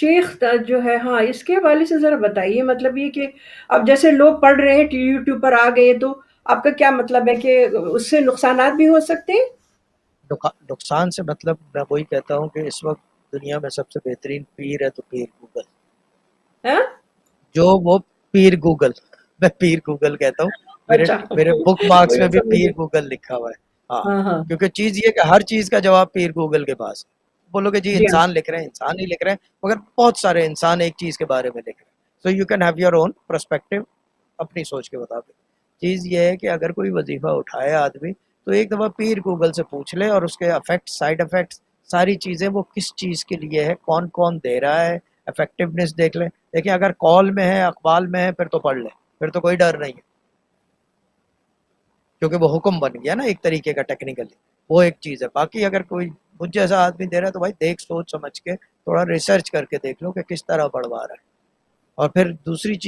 जो है, हाँ, इसके हवाले से ज़रा बताइए, मतलब ये कि अब जैसे लोग पढ़ रहे हैं, यूट्यूब पर आ गए, तो आपका क्या मतलब है कि उससे नुकसानात भी हो सकते हैं? नुकसान से मतलब मैं वही कहता हूँ कि इस वक्त दुनिया में सबसे बेहतरीन पीर है तो पीर गूगल। हाँ? जो वो पीर गूगल, मैं पीर गूगल कहता हूँ। मेरे अच्छा। मेरे बुक मार्क्स वही में भी समझ पीर गई। गूगल लिखा हुआ है। हाँ, हाँ, हाँ। क्योंकि चीज ये कि हर चीज का जवाब पीर गूगल के पास है। बोलोगे जी जी हाँ। इंसान लिख रहे हैं, इंसान ही लिख रहे हैं, मगर बहुत सारे इंसान एक चीज के बारे में लिख रहे हैं। So you can have your own perspective, अपनी सोच के मुताबिक। चीज ये है कि अगर कोई वजीफा उठाए आदमी, तो एक दफा पीर गूगल से पूछ ले, और उसके इफेक्ट, साइड इफेक्ट्स, सारी चीजें वो किस चीज के लिए है, कौन कौन दे रहा है, इफेक्टिवनेस देख ले। देखिए अगर कॉल में है, अखबार में है, फिर तो पढ़ ले, फिर तो कोई डर नहीं है, क्योंकि वो हुक्म बन गया ना एक तरीके का टेक्निकली। वो एक चीज है। बाकी अगर कोई मुझ जैसा आदमी दे रहा है तो भाई देख सोच समझ के थोड़ा रिसर्च करके देख लो कि किस तरह बढ़वा रहा है। और फिर दूसरी चीज